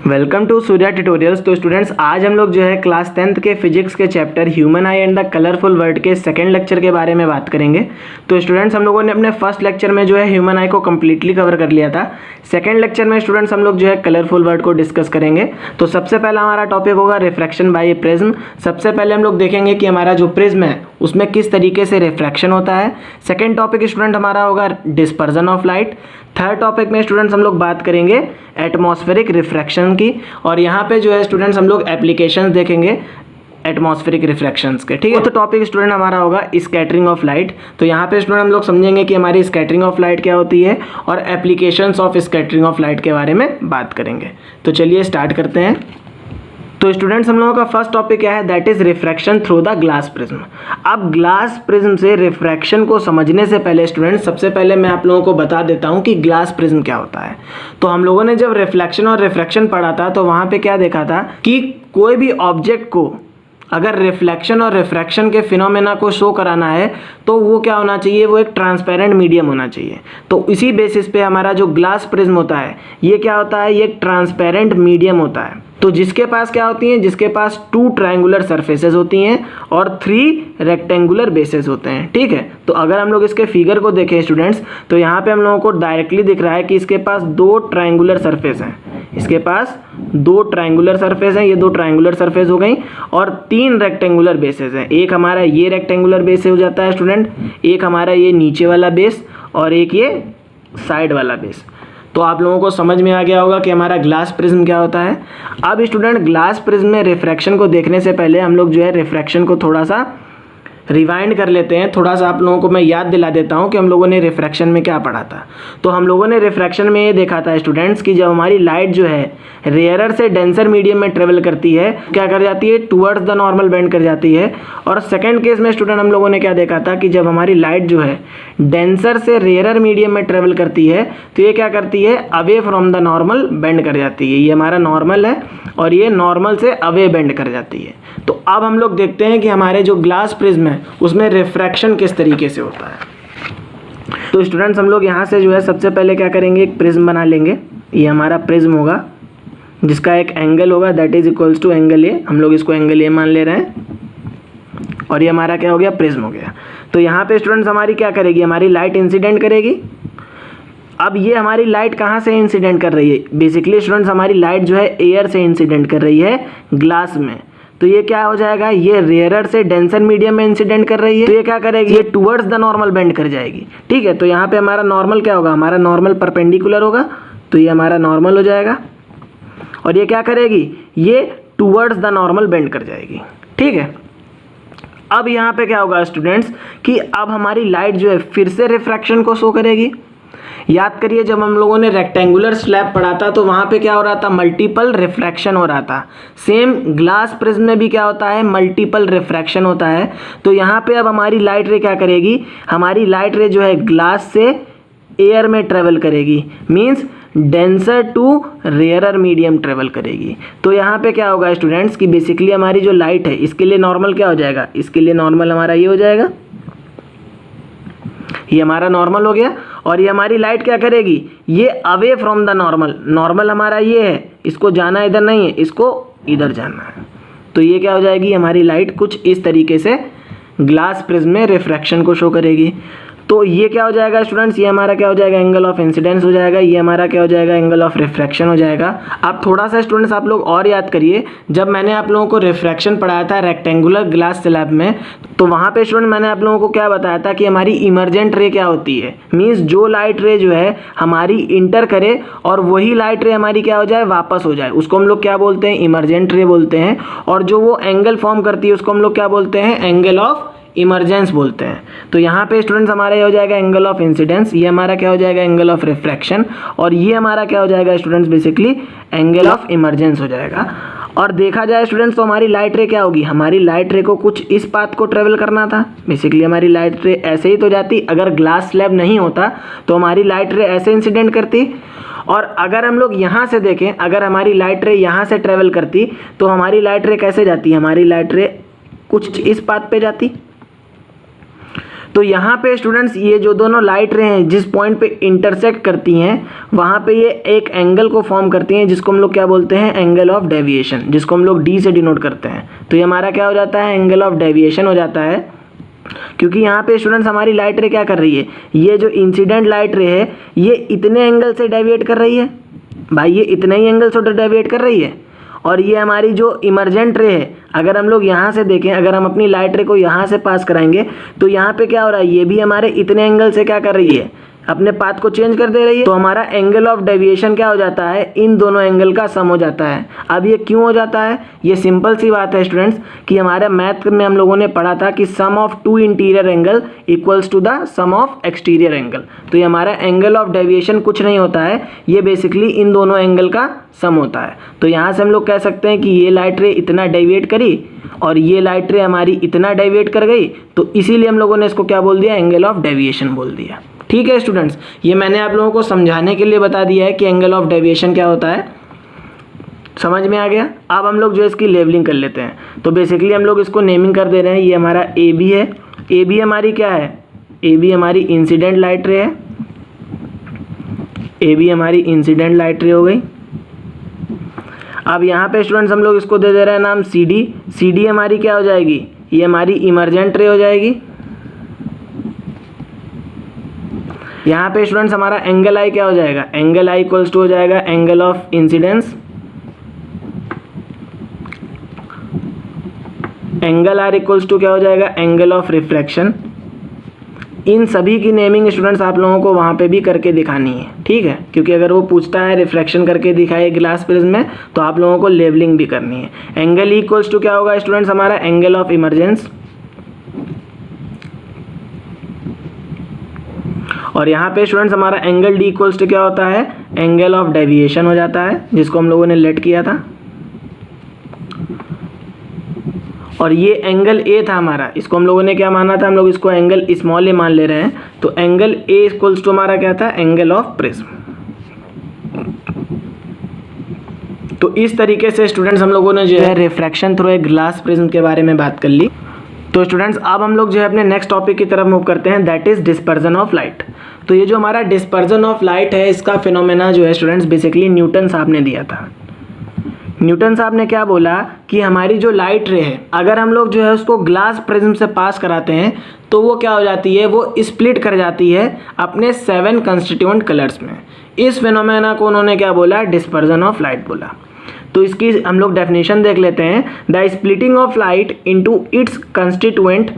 Welcome to Surya tutorials. तो students, आज हम लोग जो है क्लास 10th के फिजिक्स के chapter human I and the colourful world के सेकंड लेक्चर के बारे में बात करेंगे। तो स्टूडेंट्स, हम लोगों ने अपने फर्स्ट लेक्चर में जो है ह्यूमन आई को कम्प्लीटली कवर कर लिया था। सेकंड लेक्चर में स्टूडेंट्स हम लोग जो है कलरफुल वर्ल्ड को डिस्कस करेंगे। तो सबसे पहला हमारा टॉपिक होगा रिफ्रैक्शन बाय ए प्रिज्म। सबसे पहले हम लोग देखेंगे कि हमारा जो प्रिज्म है उसमें किस तरीके से रिफ्रैक्शन होता है। सेकेंड टॉपिक स्टूडेंट हमारा होगा dispersion of light. Third topic में स्टूडेंट्स हम लोग बात करेंगे एटमॉस्फेरिक रिफ्रैक्शन की, और यहाँ पे जो है स्टूडेंट्स हम लोग एप्लीकेशंस देखेंगे एटमॉस्फेरिक रिफ्रैक्शंस के। ठीक है, तो टॉपिक स्टूडेंट हमारा होगा स्कैटरिंग ऑफ लाइट। तो यहाँ पे स्टूडेंट हम लोग समझेंगे कि हमारी स्कैटरिंग ऑफ लाइट क्या होती है और applications of scattering of light के बारे में बात करेंगे। तो चलिए स्टार्ट करते हैं। तो स्टूडेंट्स, हम लोगों का फर्स्ट टॉपिक क्या है, that is refraction through the glass prism. अब ग्लास प्रिज्म से रिफ्रैक्शन को समझने से पहले स्टूडेंट्स, सबसे पहले मैं आप लोगों को बता देता हूं कि ग्लास प्रिज्म क्या होता है। तो हम लोगों ने जब रिफ्लेक्शन और रिफ्रैक्शन पढ़ा था तो वहां पे क्या देखा था कि कोई भी ऑब्जेक्ट को अगर रिफ्लेक्शन और रिफ्रैक्शन के फिनोमेना को शो कराना है तो वो क्या होना चाहिए, वो एक ट्रांसपेरेंट मीडियम होना चाहिए। तो इसी बेसिस पे हमारा जो ग्लास प्रिज्म होता है ये क्या होता है, ये एक ट्रांसपेरेंट मीडियम होता है। तो जिसके पास क्या होती हैं, जिसके पास 2 ट्रायंगुलर सरफेसेस होती हैं और 3 रेक्टेंगुलर बेसेस होते हैं। ठीक है, तो अगर हम लोग इसके फिगर को देखें स्टूडेंट्स, तो यहाँ पे हम लोगों को डायरेक्टली दिख रहा है कि इसके पास 2 ट्रायंगुलर सरफेस हैं। इसके पास 2 ट्रायंगुलर सरफेस हैं, ये 2 ट्रायंगुलर सरफेस हो गई, और 3 रेक्टेंगुलर बेसेस हैं। एक हमारा ये रेक्टेंगुलर बेस हो जाता है स्टूडेंट, एक हमारा ये नीचे वाला बेस, और एक ये साइड वाला बेस। तो आप लोगों को समझ में आ गया होगा कि हमारा ग्लास प्रिज्म क्या होता है। अब स्टूडेंट, ग्लास प्रिज्म में रिफ्रैक्शन को देखने से पहले हम लोग जो है रिफ्रैक्शन को थोड़ा सा रिवाइंड कर लेते हैं। थोड़ा सा आप लोगों को मैं याद दिला देता हूं कि हम लोगों ने रिफ्रैक्शन में क्या पढ़ा था। तो हम लोगों ने रिफ्रैक्शन में ये देखा था स्टूडेंट्स कि जब हमारी लाइट जो है रेयरर से डेंसर मीडियम में ट्रेवल करती है, क्या कर जाती है, टुवर्ड्स द नॉर्मल बेंड कर जाती है। और सेकेंड केस में स्टूडेंट हम लोगों ने क्या देखा था कि जब हमारी लाइट जो है डेंसर से रेयरर मीडियम में ट्रेवल करती है तो ये क्या करती है, away from the normal bend कर जाती है। ये हमारा नॉर्मल है और ये नॉर्मल से अवे बेंड कर जाती है। तो अब हम लोग देखते हैं कि हमारे जो ग्लास प्रिज्म है उसमें रिफ्रैक्शन किस तरीके से होता है। तो स्टूडेंट्स, हम लोग यहाँ से जो है सबसे पहले क्या करेंगे, एक प्रिज्म बना लेंगे। ये हमारा प्रिज्म होगा जिसका एक एंगल होगा that is equals to angle A. हम लोग इसको एंगल ए मान ले रहे हैं, और ये हमारा क्या हो गया, प्रिज्म हो गया। तो यहाँ पे स्टूडेंट्स हमारी क्या करेगी, हमारी लाइट इंसिडेंट करेगी। अब ये हमारी लाइट कहाँ से इंसिडेंट कर रही है, बेसिकली स्टूडेंट्स हमारी लाइट जो है एयर से इंसिडेंट कर रही है ग्लास में। तो ये क्या हो जाएगा, ये रेयरर से डेंसर मीडियम में इंसिडेंट कर रही है, तो ये क्या करेगी, ये टुवर्ड्स द नॉर्मल बेंड कर जाएगी। ठीक है, तो यहाँ पे हमारा नॉर्मल क्या होगा, हमारा नॉर्मल परपेंडिकुलर होगा, तो ये हमारा नॉर्मल हो जाएगा। और ये क्या करेगी, ये टुवर्ड्स द नॉर्मल बेंड कर जाएगी। ठीक है, अब यहाँ पे क्या होगा स्टूडेंट्स कि अब हमारी लाइट जो है फिर से रिफ्रैक्शन को शो करेगी। याद करिए, जब हम लोगों ने रेक्टेंगुलर स्लैब पढ़ा था तो वहाँ पे क्या हो रहा था, मल्टीपल रिफ्रैक्शन हो रहा था। सेम ग्लास प्रिज्म में भी क्या होता है, मल्टीपल रिफ्रैक्शन होता है। तो यहाँ पे अब हमारी लाइट रे क्या करेगी, हमारी लाइट रे जो है ग्लास से एयर में ट्रेवल करेगी, means denser to rarer medium travel करेगी। तो यहाँ पे क्या होगा स्टूडेंट्स कि बेसिकली हमारी जो लाइट है इसके लिए नॉर्मल क्या हो जाएगा, इसके लिए नॉर्मल हमारा ये हो जाएगा, ये हमारा नॉर्मल हो गया। और ये हमारी लाइट क्या करेगी, ये away from the normal, normal हमारा ये है, इसको जाना इधर नहीं है, इसको इधर जाना है। तो ये क्या हो जाएगी, हमारी लाइट कुछ इस तरीके से ग्लास प्रिज्म में रिफ्रैक्शन को शो करेगी। तो ये क्या हो जाएगा स्टूडेंट्स, ये हमारा क्या हो जाएगा, एंगल ऑफ इंसिडेंस हो जाएगा, ये हमारा क्या हो जाएगा, एंगल ऑफ रिफ्रैक्शन हो जाएगा। अब थोड़ा सा स्टूडेंट्स आप लोग और याद करिए, जब मैंने आप लोगों को रिफ्रैक्शन पढ़ाया था रेक्टेंगुलर ग्लास स्लैब में, तो वहाँ पे स्टूडेंट मैंने आप लोगों को क्या बताया था कि हमारी इमर्जेंट रे क्या होती है, मीन्स जो लाइट रे जो है हमारी इंटर करे और वही लाइट रे हमारी क्या हो जाए, वापस हो जाए, उसको हम लोग क्या बोलते हैं, इमर्जेंट रे बोलते हैं। और जो वो एंगल फॉर्म करती है उसको हम लोग क्या बोलते हैं, एंगल ऑफ इमरजेंस बोलते हैं। तो यहाँ पे स्टूडेंट्स हमारा ये हो जाएगा एंगल ऑफ इंसिडेंस, ये हमारा क्या हो जाएगा, एंगल ऑफ रिफ्रैक्शन, और ये हमारा क्या हो जाएगा students, basically angle of emergence हो जाएगा। और देखा जाए स्टूडेंट्स तो हमारी लाइट रे क्या होगी, हमारी लाइट रे को कुछ इस पाथ को ट्रेवल करना था। बेसिकली हमारी लाइट रे ऐसे ही तो जाती, अगर ग्लास स्लैब नहीं होता तो हमारी लाइट रे ऐसे इंसिडेंट करती। और अगर हम लोग यहाँ से देखें, अगर हमारी लाइट रे यहाँ से ट्रेवल करती तो हमारी लाइट रे कैसे जाती, हमारी लाइट रे कुछ इस पाथ पे जाती। तो यहाँ पे स्टूडेंट्स ये जो दोनों लाइट रे हैं जिस पॉइंट पे इंटरसेक्ट करती हैं वहाँ पे ये एक एंगल को फॉर्म करती हैं जिसको हम लोग क्या बोलते हैं, एंगल ऑफ डेविएशन, जिसको हम लोग डी से डिनोट करते हैं। तो ये हमारा क्या हो जाता है, एंगल ऑफ डेविएशन हो जाता है। क्योंकि यहाँ पे स्टूडेंट्स हमारी लाइट रे क्या कर रही है, ये जो इंसिडेंट लाइट रे है ये इतने एंगल से डेविएट कर रही है, भाई ये इतने ही एंगल से डेविएट कर रही है। और ये हमारी जो इमर्जेंट रे है, अगर हम लोग यहाँ से देखें, अगर हम अपनी लाइट रे को यहाँ से पास कराएंगे तो यहाँ पे क्या हो रहा है, ये भी हमारे इतने एंगल से क्या कर रही है, अपने पाथ को चेंज कर दे रही है। तो हमारा एंगल ऑफ डेविएशन क्या हो जाता है, इन दोनों एंगल का सम हो जाता है। अब ये क्यों हो जाता है, ये सिंपल सी बात है स्टूडेंट्स कि हमारे मैथ में हम लोगों ने पढ़ा था कि sum of two interior angle equals to the sum of exterior angle. तो ये हमारा एंगल ऑफ डेविएशन कुछ नहीं होता है, ये बेसिकली इन दोनों एंगल का सम होता है। तो यहाँ से हम लोग कह सकते हैं कि ये लाइट रे इतना डेविएट करी और ये लाइट रे हमारी इतना डेविएट कर गई, तो इसीलिए हम लोगों ने इसको क्या बोल दिया, एंगल ऑफ डेविएशन बोल दिया। ठीक है स्टूडेंट्स, ये मैंने आप लोगों को समझाने के लिए बता दिया है कि एंगल ऑफ डेविएशन क्या होता है, समझ में आ गया। अब हम लोग जो इसकी लेवलिंग कर लेते हैं। तो बेसिकली हम लोग इसको नेमिंग कर दे रहे हैं, ये हमारा ए बी है, ए बी हमारी क्या है, ए बी हमारी इंसिडेंट लाइट रे है, ए बी हमारी इंसिडेंट लाइट रे हो गई। अब यहाँ पे स्टूडेंट्स हम लोग इसको दे रहे हैं नाम सी डी, सी डी हमारी क्या हो जाएगी, ये हमारी इमर्जेंट रे हो जाएगी। यहाँ पे स्टूडेंट्स हमारा एंगल आई क्या हो जाएगा, एंगल आई इक्वल्स टू हो जाएगा angle of incidence, angle R equals to क्या हो जाएगा, एंगल ऑफ रिफ्लेक्शन। इन सभी की नेमिंग स्टूडेंट्स आप लोगों को वहाँ पे भी करके दिखानी है, ठीक है, क्योंकि अगर वो पूछता है रिफ्लेक्शन करके दिखाए ग्लास प्रिज्म में तो आप लोगों को लेवलिंग भी करनी है। एंगल ई इक्वल्स टू क्या होगा स्टूडेंट्स, हमारा एंगल ऑफ इमर्जेंस। और यहाँ पे स्टूडेंट्स हमारा एंगल डी इक्वल्स टू क्या होता है, एंगल ऑफ डेविएशन हो जाता है, जिसको हम लोगों ने लेट किया था। और ये एंगल ए था हमारा, इसको हम लोगों ने क्या माना था, हम लोग इसको एंगल स्मॉल ए मान ले रहे हैं। तो एंगल ए इक्वल्स टू हमारा क्या था, एंगल ऑफ प्रिज्म। तो इस तरीके से स्टूडेंट्स हम लोगों ने जो है refraction through a glass prism के बारे में बात कर ली। तो स्टूडेंट्स अब हम लोग जो है अपने नेक्स्ट टॉपिक की तरफ मूव करते हैं, that is dispersion of light. तो ये जो हमारा डिस्पर्जन ऑफ लाइट है, इसका फिनोमेना जो है स्टूडेंट्स बेसिकली न्यूटन साहब ने दिया था। न्यूटन साहब ने क्या बोला कि हमारी जो लाइट रे है, अगर हम लोग जो है उसको ग्लास प्रिज्म से पास कराते हैं तो वो क्या हो जाती है, वो स्प्लिट कर जाती है अपने 7 कंस्टिट्यूएंट कलर्स में। इस फिनोमेना को उन्होंने क्या बोला, डिस्पर्जन ऑफ लाइट बोला। तो इसकी हम लोग डेफिनेशन देख लेते हैं, the splitting of light into its constituent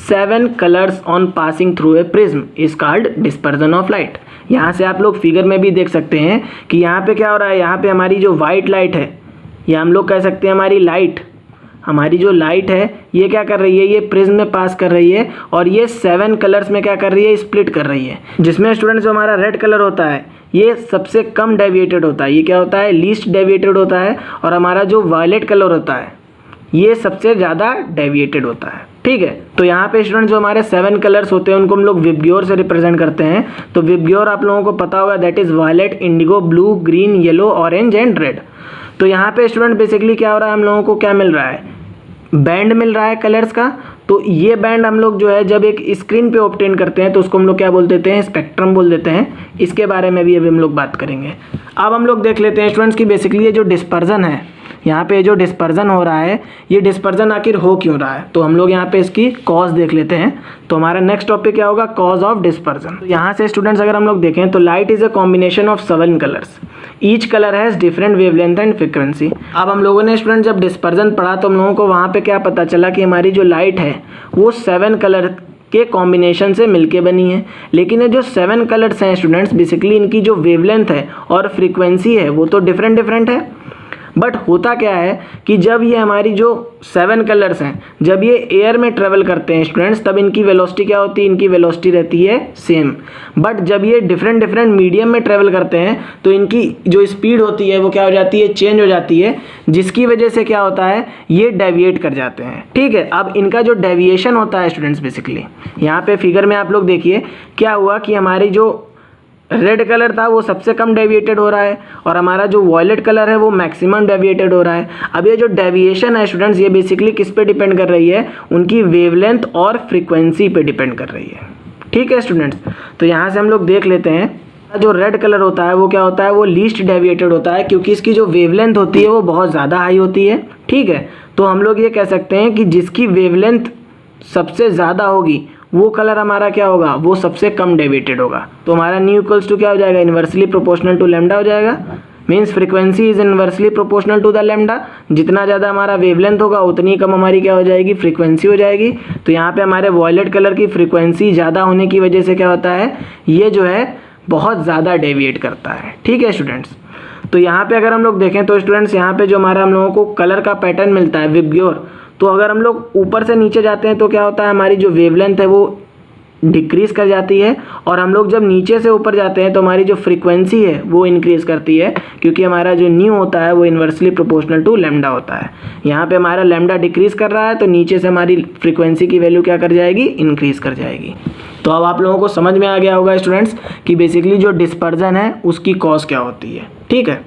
7 colours on passing through a prism is called dispersion of light. यहाँ से आप लोग फिगर में भी देख सकते हैं कि यहाँ पे क्या हो रहा है, यहाँ पे हमारी जो वाइट लाइट है, या हम लोग कह सकते हैं हमारी जो लाइट है ये क्या कर रही है, ये प्रिज्म में पास कर रही है और ये 7 कलर्स में क्या कर रही है, स्प्लिट कर रही है। जिसमें स्टूडेंट्स जो हमारा रेड कलर होता है ये सबसे कम डेविएटेड होता है, ये क्या होता है, लीस्ट डेविएटेड होता है। और हमारा जो वायलेट कलर होता है ये सबसे ज़्यादा डेविएटेड होता है, ठीक है। तो यहाँ पे स्टूडेंट जो हमारे 7 कलर्स होते हैं उनको हम लोग विबग्योर से रिप्रेजेंट करते हैं। तो विबग्योर आप लोगों को पता होगा, that is violet, indigo, blue, green, yellow, orange and red. तो यहाँ पे स्टूडेंट बेसिकली क्या हो रहा है, हम लोगों को क्या मिल रहा है, बैंड मिल रहा है कलर्स का। तो ये बैंड हम लोग जो है जब एक स्क्रीन पे ऑब्टेन करते हैं तो उसको हम लोग क्या बोल देते हैं, स्पेक्ट्रम बोल देते हैं। इसके बारे में भी अभी हम लोग बात करेंगे। अब हम लोग देख लेते हैं स्टूडेंट्स की बेसिकली ये जो डिस्पर्जन है, यहाँ पे जो डिस्पर्जन हो रहा है, ये डिस्पर्जन आखिर हो क्यों रहा है। तो हम लोग यहाँ पे इसकी कॉज देख लेते हैं। तो हमारा नेक्स्ट टॉपिक क्या होगा, कॉज ऑफ डिस्पर्जन। तो यहाँ से स्टूडेंट्स अगर हम लोग देखें तो light is a combination of 7 colours, each colour has different wavelength and frequency. अब हम लोगों ने स्टूडेंट जब डिस्पर्जन पढ़ा तो हम लोगों को वहाँ पे क्या पता चला कि हमारी जो लाइट है वो 7 कलर के कॉम्बिनेशन से मिलके बनी है। लेकिन ये जो 7 कलर्स हैं स्टूडेंट्स बेसिकली इनकी जो वेवलेंथ है और फ्रीक्वेंसी है वो तो डिफरेंट है। बट होता क्या है कि जब ये हमारी जो 7 कलर्स हैं जब ये एयर में ट्रेवल करते हैं स्टूडेंट्स, तब इनकी वेलोसिटी क्या होती है, इनकी वेलोसिटी रहती है सेम। बट जब ये डिफरेंट मीडियम में ट्रेवल करते हैं तो इनकी जो स्पीड होती है वो क्या हो जाती है, चेंज हो जाती है, जिसकी वजह से क्या होता है, ये डेविएट कर जाते हैं, ठीक है। अब इनका जो डेविएशन होता है स्टूडेंट्स बेसिकली यहाँ पे फिगर में आप लोग देखिए क्या हुआ कि हमारी जो रेड कलर था वो सबसे कम डेविएटेड हो रहा है और हमारा जो वॉयलेट कलर है वो मैक्सिमम डेविएटेड हो रहा है। अब ये जो डेविएशन है स्टूडेंट्स, ये बेसिकली किस पे डिपेंड कर रही है, उनकी वेवलेंथ और फ्रीक्वेंसी पे डिपेंड कर रही है। ठीक है स्टूडेंट्स, तो यहाँ से हम लोग देख लेते हैं जो रेड कलर होता है वो क्या होता है, वो लीस्ट डेविएटेड होता है क्योंकि इसकी जो वेवलेंथ होती है वो बहुत ज़्यादा हाई होती है। ठीक है, तो हम लोग ये कह सकते हैं कि जिसकी वेवलेंथ सबसे ज़्यादा होगी वो कलर हमारा क्या होगा, वो सबसे कम डेविएटेड होगा। तो हमारा न्यू इक्वल्स टू क्या हो जाएगा, इन्वर्सली प्रोपोर्शनल टू लैम्डा हो जाएगा। Means frequency is inversely proportional to the lambda. जितना ज़्यादा हमारा वेवलेंथ होगा उतनी कम हमारी क्या हो जाएगी, फ्रीक्वेंसी हो जाएगी। तो यहाँ पे हमारे वॉयलेट कलर की फ्रीक्वेंसी ज़्यादा होने की वजह से क्या होता है, ये जो है बहुत ज़्यादा डेविएट करता है। ठीक है स्टूडेंट्स, तो यहाँ पे अगर हम लोग देखें तो स्टूडेंट्स यहाँ पे जो हमारा हम लोगों को कलर का पैटर्न मिलता है विबग्योर, तो अगर हम लोग ऊपर से नीचे जाते हैं तो क्या होता है, हमारी जो वेवलेंथ है वो डिक्रीज़ कर जाती है और हम लोग जब नीचे से ऊपर जाते हैं तो हमारी जो फ्रीक्वेंसी है वो इंक्रीज़ करती है क्योंकि हमारा जो न्यू होता है वो इन्वर्सली प्रोपोर्शनल टू लैम्डा होता है। यहाँ पे हमारा लैम्डा डिक्रीज़ कर रहा है तो नीचे से हमारी फ्रीक्वेंसी की वैल्यू क्या कर जाएगी, इंक्रीज़ कर जाएगी। तो अब आप लोगों को समझ में आ गया होगा स्टूडेंट्स कि बेसिकली जो डिस्पर्जन है उसकी कॉज क्या होती है। ठीक है,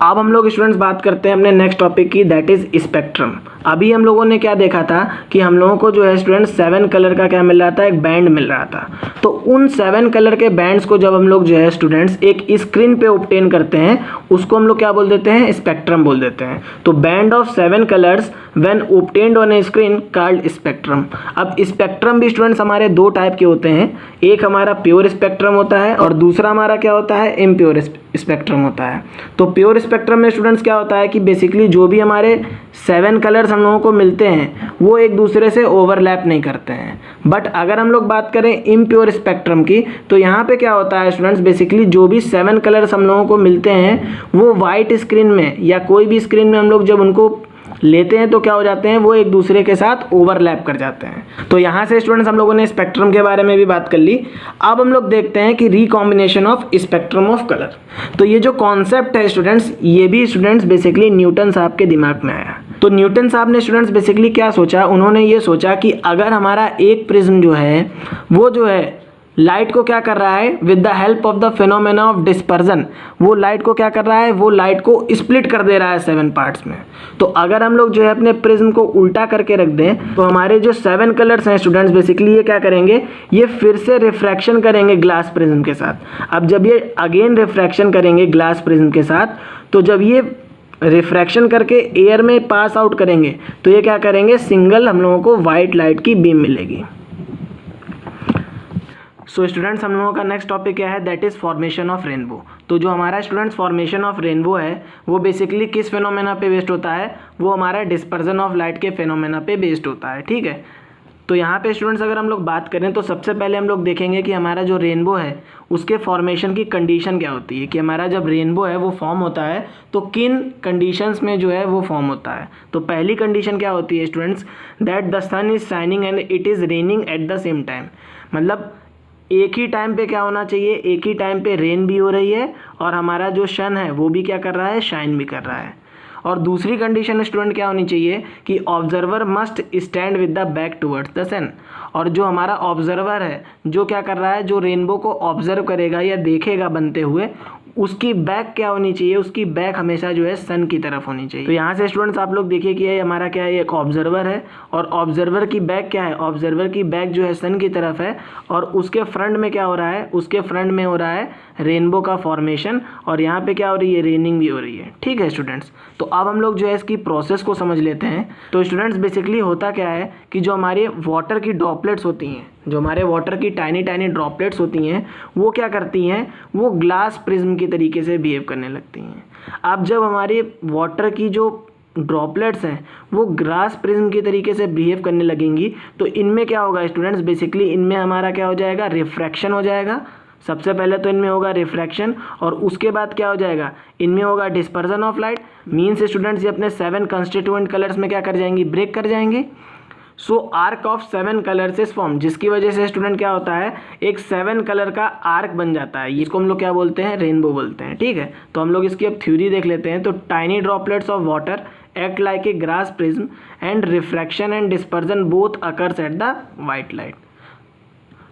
अब हम लोग स्टूडेंट्स बात करते हैं अपने नेक्स्ट टॉपिक की, दैट इज़ स्पेक्ट्रम। अभी हम लोगों ने क्या देखा था कि हम लोगों को जो है स्टूडेंट्स 7 कलर का क्या मिल रहा था, एक बैंड मिल रहा था। तो उन 7 कलर के बैंड्स को जब हम लोग जो है स्टूडेंट्स एक स्क्रीन पे ऑब्टेन करते हैं उसको हम लोग क्या बोल देते हैं, स्पेक्ट्रम बोल देते हैं। तो band of 7 colours when obtained on A screen called spectrum. अब स्पेक्ट्रम भी स्टूडेंट्स हमारे दो टाइप के होते हैं, एक हमारा प्योर स्पेक्ट्रम होता है और दूसरा हमारा क्या होता है, इम्प्योर स्पेक्ट्रम होता है। तो प्योर स्पेक्ट्रम में स्टूडेंट्स क्या होता है कि बेसिकली जो भी हमारे 7 कलर्स हम लोगों को मिलते हैं वो एक दूसरे से ओवरलैप नहीं करते हैं। बट अगर हम लोग बात करें इम्प्योर स्पेक्ट्रम की तो यहाँ पे क्या होता है स्टूडेंट्स, बेसिकली जो भी 7 कलर्स हम लोगों को मिलते हैं वो वाइट स्क्रीन में या कोई भी स्क्रीन में हम लोग जब उनको लेते हैं तो क्या हो जाते हैं, वो एक दूसरे के साथ ओवरलैप कर जाते हैं। तो यहाँ से स्टूडेंट्स हम लोगों ने स्पेक्ट्रम के बारे में भी बात कर ली। अब हम लोग देखते हैं कि recombination of spectrum of colour. तो ये जो कॉन्सेप्ट है स्टूडेंट्स, ये भी स्टूडेंट्स बेसिकली न्यूटन साहब के दिमाग में आया। तो न्यूटन साहब ने स्टूडेंट्स बेसिकली क्या सोचा, उन्होंने ये सोचा कि अगर हमारा एक प्रिज्म जो है वो जो है लाइट को क्या कर रहा है, with the help of the phenomena of dispersion, वो लाइट को क्या कर रहा है, वो लाइट को स्प्लिट कर दे रहा है 7 पार्ट्स में। तो अगर हम लोग जो है अपने प्रिज्म को उल्टा करके रख दें तो हमारे जो 7 कलर्स हैं स्टूडेंट्स बेसिकली ये क्या करेंगे, ये फिर से रिफ्रैक्शन करेंगे ग्लास प्रिज्म के साथ। अब जब ये अगेन रिफ्रैक्शन करेंगे ग्लास प्रिज्म के साथ, तो जब ये रिफ्रैक्शन करके एयर में पास आउट करेंगे तो ये क्या करेंगे, सिंगल हम लोगों को वाइट लाइट की बीम मिलेगी। सो स्टूडेंट्स हम लोगों का नेक्स्ट टॉपिक क्या है, that is formation of rainbow. तो जो हमारा स्टूडेंट्स फॉर्मेशन ऑफ रेनबो है वो बेसिकली किस फेनोमेना पे बेस्ड होता है, वो हमारा डिस्पर्जन ऑफ लाइट के फेनोमेना पे बेस्ड होता है। ठीक है, तो यहाँ पे स्टूडेंट्स अगर हम लोग बात करें तो सबसे पहले हम लोग देखेंगे कि हमारा जो रेनबो है उसके फॉर्मेशन की कंडीशन क्या होती है, कि हमारा जब रेनबो है वो फॉर्म होता है तो किन कंडीशंस में जो है वो फॉर्म होता है। तो पहली कंडीशन क्या होती है students, that the sun is shining and it is raining at the same time. मतलब एक ही टाइम पे क्या होना चाहिए, एक ही टाइम पे रेन भी हो रही है और हमारा जो सन है वो भी क्या कर रहा है, शाइन भी कर रहा है। और दूसरी कंडीशन स्टूडेंट क्या होनी चाहिए कि observer must stand with the back towards the sun. और जो हमारा ऑब्जर्वर है जो क्या कर रहा है, जो रेनबो को ऑब्जर्व करेगा या देखेगा बनते हुए, उसकी बैक क्या होनी चाहिए, उसकी बैक हमेशा जो है सन की तरफ होनी चाहिए। तो यहाँ से स्टूडेंट्स आप लोग देखिए कि ये हमारा क्या है, एक ऑब्जर्वर है और ऑब्जर्वर की बैक क्या है, ऑब्जर्वर की बैक जो है सन की तरफ है और उसके फ्रंट में क्या हो रहा है, उसके फ्रंट में हो रहा है रेनबो का फॉर्मेशन और यहाँ पे क्या हो रही है, रेनिंग भी हो रही है। ठीक है स्टूडेंट्स, तो अब हम लोग जो है इसकी प्रोसेस को समझ लेते हैं। तो स्टूडेंट्स बेसिकली होता क्या है कि जो हमारे वाटर की ड्रॉपलेट्स होती हैं, जो हमारे वाटर की टाइनी टाइनी ड्रॉपलेट्स होती हैं, वो क्या करती हैं, वो ग्लास प्रिज्म की तरीके से बिहेव करने लगती हैं। अब जब हमारे वाटर की जो ड्रॉपलेट्स हैं वो ग्लास प्रिज्म की तरीके से बिहेव करने लगेंगी तो इनमें क्या होगा स्टूडेंट्स, बेसिकली इनमें हमारा क्या हो जाएगा, रिफ्रैक्शन हो जाएगा। सबसे पहले तो इनमें होगा रिफ्रैक्शन और उसके बाद क्या हो जाएगा, इनमें होगा dispersion of light. Means students ये अपने 7 कंस्टिट्यूएंट कलर्स में क्या कर जाएंगी, ब्रेक कर जाएंगे। So arc of 7 colours is form, जिसकी वजह से स्टूडेंट क्या होता है, एक 7 कलर का आर्क बन जाता है। इसको हम लोग क्या बोलते हैं, रेनबो बोलते हैं। ठीक है, तो हम लोग इसकी अब थ्योरी देख लेते हैं। तो tiny droplets of water act like a glass prism and refraction and dispersion both occurs at the white light.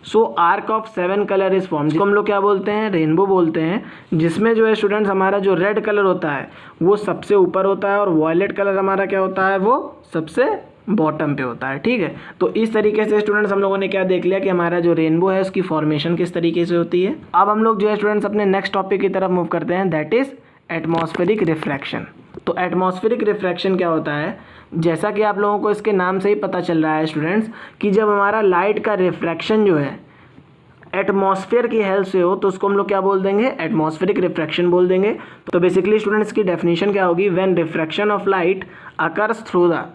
So arc of 7 colour is form, जिसको हम लोग क्या बोलते हैं, रेनबो बोलते हैं, जिसमें जो है स्टूडेंट्स हमारा जो रेड कलर होता है वो सबसे ऊपर होता है और वॉयलेट कलर हमारा क्या होता है, वो सबसे बॉटम पे होता है। ठीक है, तो इस तरीके से स्टूडेंट्स हम लोगों ने क्या देख लिया कि हमारा जो रेनबो है उसकी फॉर्मेशन किस तरीके से होती है। अब हम लोग जो है स्टूडेंट्स अपने नेक्स्ट टॉपिक की तरफ मूव करते हैं, दैट इज एटमॉस्फेरिक रिफ्रैक्शन। तो एटमॉस्फेरिक रिफ्रैक्शन क्या होता है, जैसा कि आप लोगों को इसके नाम से ही पता चल रहा है स्टूडेंट्स कि जब हमारा लाइट का रिफ्रैक्शन जो है एटमॉस्फेयर की हेल्प से हो तो उसको हम लोग क्या बोल देंगे, एटमॉस्फेरिक रिफ्रैक्शन बोल देंगे। तो बेसिकली स्टूडेंट्स की डेफिनेशन क्या होगी, when refraction of light occurs through the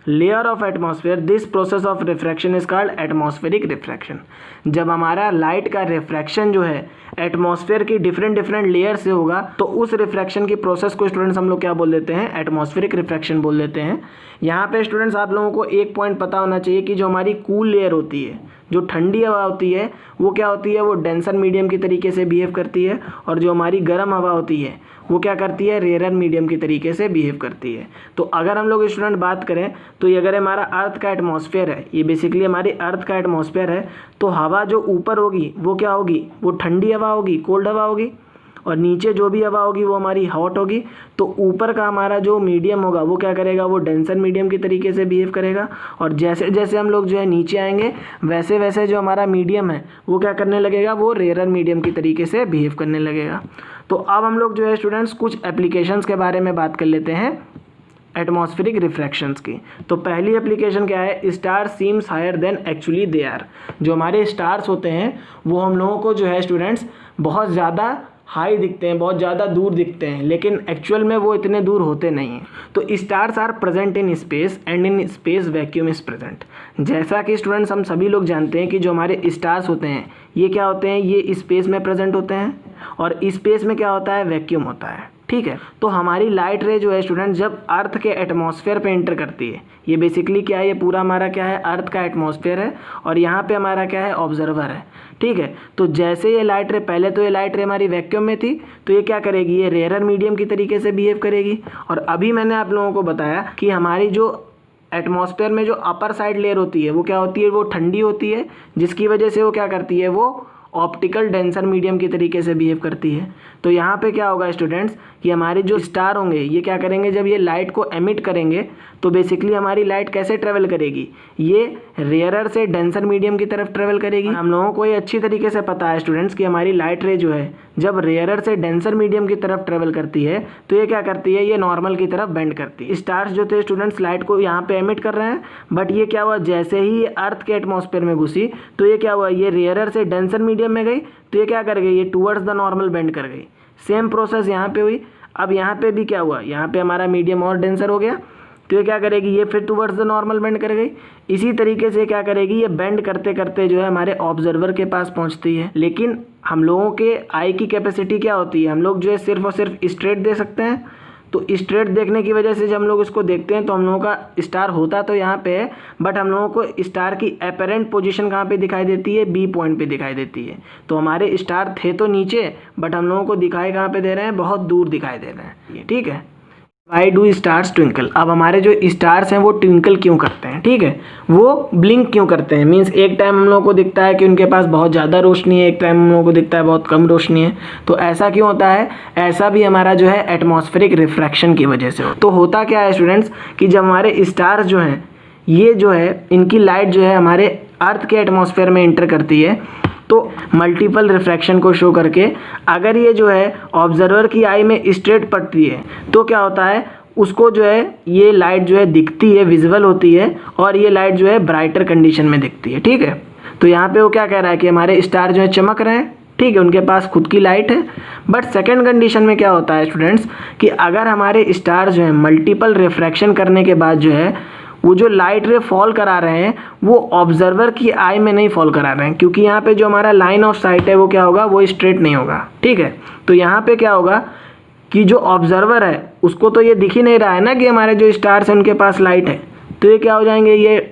layer of atmosphere this process of refraction is called atmospheric refraction. जब हमारा लाइट का रिफ्रैक्शन जो है एटमॉस्फेयर की डिफरेंट लेयर से होगा तो उस रिफ्रैक्शन की प्रोसेस को स्टूडेंट्स हम लोग क्या बोल देते हैं, एटमॉस्फेरिक रिफ्रैक्शन बोल देते हैं। यहाँ पे स्टूडेंट्स आप लोगों को एक पॉइंट पता होना चाहिए कि जो हमारी कूल लेयर होती है, जो ठंडी हवा होती है, वो क्या होती है, वो डेंसर मीडियम की तरीके से बिहेव करती है, और जो हमारी गर्म हवा होती है वो क्या करती है, रेयर मीडियम की तरीके से बिहेव करती है। तो अगर हम लोग स्टूडेंट बात करें तो ये अगर हमारा अर्थ का एटमॉस्फेयर है, ये बेसिकली हमारी अर्थ का एटमॉस्फेयर है, तो हवा जो ऊपर होगी वो क्या होगी, वो ठंडी हवा होगी, कोल्ड हवा होगी, और नीचे जो भी हवा होगी वो हमारी हॉट होगी। तो ऊपर का हमारा जो मीडियम होगा वो क्या करेगा, वो डेंसर मीडियम की तरीके से बिहेव करेगा, और जैसे जैसे हम लोग जो है नीचे आएंगे वैसे वैसे जो हमारा मीडियम है वो क्या करने लगेगा, वो रेयर मीडियम की तरीके से बिहेव करने लगेगा। तो अब हम लोग जो है स्टूडेंट्स कुछ एप्लीकेशंस के बारे में बात कर लेते हैं एटमॉस्फेरिक रिफ्रैक्शंस की। तो पहली एप्लीकेशन क्या है, star seems higher than actually they are. जो हमारे स्टार्स होते हैं वो हम लोगों को जो है स्टूडेंट्स बहुत ज़्यादा हाई दिखते हैं, बहुत ज़्यादा दूर दिखते हैं, लेकिन एक्चुअल में वो इतने दूर होते नहीं हैं। तो stars are present in space and in space vacuum is present. जैसा कि स्टूडेंट्स हम सभी लोग जानते हैं कि जो हमारे स्टार्स होते हैं ये क्या होते हैं, ये स्पेस में प्रेजेंट होते हैं, और स्पेस में क्या होता है, वैक्यूम होता है। ठीक है, तो हमारी लाइट रे जो है स्टूडेंट जब अर्थ के एटमॉस्फेयर पे एंटर करती है, ये बेसिकली क्या है, ये पूरा हमारा क्या है, अर्थ का एटमॉस्फेयर है, और यहाँ पे हमारा क्या है, ऑब्जर्वर है। ठीक है, तो जैसे ये लाइट रे, पहले तो ये लाइट रे हमारी वैक्यूम में थी, तो ये क्या करेगी, ये रेयर मीडियम की तरीके से बिहेव करेगी। और अभी मैंने आप लोगों को बताया कि हमारी जो एटमॉस्फेयर में जो अपर साइड लेयर होती है वो क्या होती है, वो ठंडी होती है, जिसकी वजह से वो क्या करती है, वो ऑप्टिकल डेंसर मीडियम की तरीके से बिहेव करती है। तो यहाँ पे क्या होगा स्टूडेंट्स कि हमारे जो स्टार होंगे ये क्या करेंगे, जब ये लाइट को एमिट करेंगे तो बेसिकली हमारी लाइट कैसे ट्रेवल करेगी, ये रेयरर से डेंसर मीडियम की तरफ ट्रेवल करेगी। हम लोगों को ये अच्छी तरीके से पता है स्टूडेंट्स कि हमारी लाइट रे जो है जब रेयरर से डेंसर मीडियम की तरफ ट्रेवल करती है तो ये क्या करती है, ये नॉर्मल की तरफ बेंड करती है। स्टार्स जो थे स्टूडेंट्स लाइट को यहाँ पे एमिट कर रहे हैं, बट ये क्या हुआ, जैसे ही ये अर्थ के एटमॉस्फेयर में घुसी तो ये क्या हुआ, ये रेयरर से डेंसर मीडियम में गई, तो ये क्या कर गई, ये टूवर्ड्स द नॉर्मल बेंड कर गई। सेम प्रोसेस यहाँ पे हुई। अब यहाँ पे भी क्या हुआ, यहाँ पे हमारा मीडियम और डेंसर हो गया, तो ये क्या करेगी, ये फिर टूवर्ड्स द नॉर्मल बेंड कर गई। इसी तरीके से क्या करेगी, ये बेंड करते करते जो है हमारे ऑब्जर्वर के पास पहुँचती है। लेकिन हम लोगों के आई की कैपेसिटी क्या होती है, हम लोग जो है सिर्फ और सिर्फ स्ट्रेट दे सकते हैं। तो स्ट्रेट देखने की वजह से जब हम लोग इसको देखते हैं तो हम लोगों का स्टार होता तो यहाँ पे है, बट हम लोगों को स्टार की एपरेंट पोजीशन कहाँ पे दिखाई देती है, बी पॉइंट पे दिखाई देती है। तो हमारे स्टार थे तो नीचे, बट हम लोगों को दिखाई कहाँ पे दे रहे हैं, बहुत दूर दिखाई दे रहे हैं। ठीक है, वाई डू स्टार्स ट्विंकल। अब हमारे जो स्टार्स हैं वो ट्विंकल क्यों करते हैं, ठीक है, वो ब्लिंक क्यों करते हैं, मीन्स एक टाइम हम लोगों को दिखता है कि उनके पास बहुत ज़्यादा रोशनी है, एक टाइम हम लोगों को दिखता है बहुत कम रोशनी है। तो ऐसा क्यों होता है, ऐसा भी हमारा जो है एटमॉस्फेरिक रिफ्रैक्शन की वजह से। तो होता क्या है स्टूडेंट्स कि जब हमारे स्टार्स जो हैं ये जो है इनकी लाइट जो है हमारे अर्थ के एटमॉस्फेयर में एंटर करती है, तो मल्टीपल रिफ्रैक्शन को शो करके अगर ये जो है ऑब्जर्वर की आई में स्ट्रेट पड़ती है तो क्या होता है, उसको जो है ये लाइट जो है दिखती है, विजिबल होती है, और ये लाइट जो है ब्राइटर कंडीशन में दिखती है। ठीक है, तो यहाँ पे वो क्या कह रहा है कि हमारे स्टार जो है चमक रहे हैं, ठीक है, उनके पास खुद की लाइट है। बट सेकेंड कंडीशन में क्या होता है स्टूडेंट्स कि अगर हमारे स्टार जो है मल्टीपल रिफ्रैक्शन करने के बाद जो है वो जो लाइट रे फॉल करा रहे हैं वो ऑब्जर्वर की आई में नहीं फॉल करा रहे हैं, क्योंकि यहाँ पे जो हमारा लाइन ऑफ साइट है वो क्या होगा, वो स्ट्रेट नहीं होगा। ठीक है, तो यहाँ पे क्या होगा कि जो ऑब्जर्वर है उसको तो ये दिख ही नहीं रहा है ना कि हमारे जो स्टार्स हैं उनके पास लाइट है, तो ये क्या हो जाएंगे, ये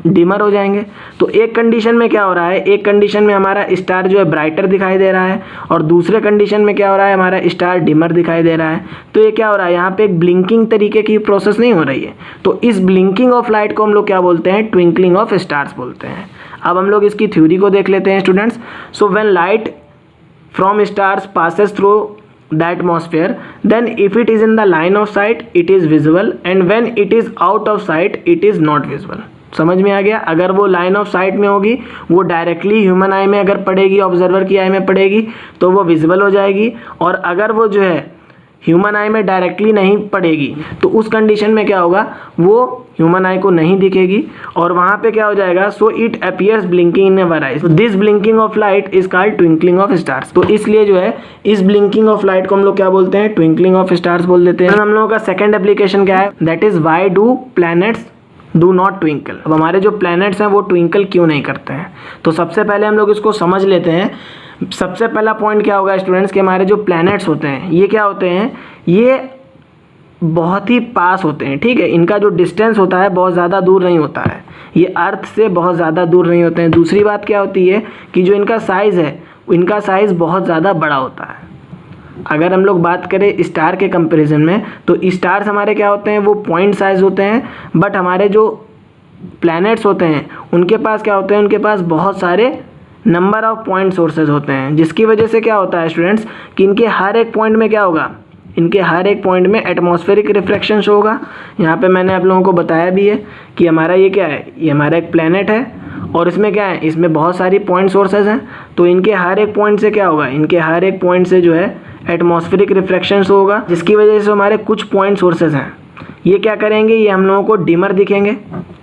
डिमर हो जाएंगे। तो एक कंडीशन में क्या हो रहा है, एक कंडीशन में हमारा स्टार जो है ब्राइटर दिखाई दे रहा है, और दूसरे कंडीशन में क्या हो रहा है, हमारा स्टार डिमर दिखाई दे रहा है। तो ये क्या हो रहा है, यहाँ पे एक ब्लिंकिंग तरीके की प्रोसेस नहीं हो रही है। तो इस ब्लिंकिंग ऑफ लाइट को हम लोग क्या बोलते हैं, ट्विंकलिंग ऑफ स्टार्स बोलते हैं। अब हम लोग इसकी थ्योरी को देख लेते हैं students. So when light from stars passes through the atmosphere, then if it is in the line of sight it is visible and when it is out of sight it is not visible। समझ में आ गया? अगर वो line of site में होगी, वो directly human आई में अगर पड़ेगी, ऑब्जर्वर की आई में पड़ेगी तो वो विजिबल हो जाएगी, और अगर वो जो है ह्यूमन आई में डायरेक्टली नहीं पड़ेगी तो उस कंडीशन में क्या होगा, वो ह्यूमन आई को नहीं दिखेगी और वहाँ पे क्या हो जाएगा, so it appears blinking in our eyes. This blinking of light is called twinkling of stars. तो इसलिए जो है इस ब्लिंकिंग ऑफ लाइट को हम लोग क्या बोलते हैं, ट्विंकलिंग ऑफ स्टार्स बोल देते हैं। हम लोगों का सेकंड एप्लीकेशन क्या है, that is why do planets do not twinkle. अब हमारे जो प्लैनेट्स हैं वो ट्विंकल क्यों नहीं करते हैं, तो सबसे पहले हम लोग इसको समझ लेते हैं। सबसे पहला पॉइंट क्या होगा स्टूडेंट्स कि हमारे जो प्लैनेट्स होते हैं ये क्या होते हैं, ये बहुत ही पास होते हैं, ठीक है। इनका जो डिस्टेंस होता है बहुत ज़्यादा दूर नहीं होता है, ये अर्थ से बहुत ज़्यादा दूर नहीं होते हैं। दूसरी बात क्या होती है कि जो इनका साइज़ है, इनका साइज़ बहुत ज़्यादा बड़ा होता है। अगर हम लोग बात करें स्टार के कंपैरिजन में, तो स्टार्स हमारे क्या होते हैं, वो पॉइंट साइज़ होते हैं, बट हमारे जो प्लैनेट्स होते हैं उनके पास क्या होते हैं, उनके पास बहुत सारे नंबर ऑफ पॉइंट सोर्सेज होते हैं, जिसकी वजह से क्या होता है स्टूडेंट्स कि इनके हर एक पॉइंट में क्या होगा, इनके हर एक पॉइंट में एटमॉस्फेरिक रिफ्लेक्शन शो होगा। यहाँ पे मैंने आप लोगों को बताया भी है कि हमारा ये क्या है, ये हमारा एक प्लैनेट है और इसमें क्या है, इसमें बहुत सारी पॉइंट सोर्सेज हैं, तो इनके हर एक पॉइंट से क्या होगा, इनके हर एक पॉइंट से जो है एटमॉस्फेरिक रिफ्लेक्शन शो होगा, जिसकी वजह से हमारे कुछ पॉइंट सोर्सेज हैं ये क्या करेंगे, ये हम लोगों को डिमर दिखेंगे,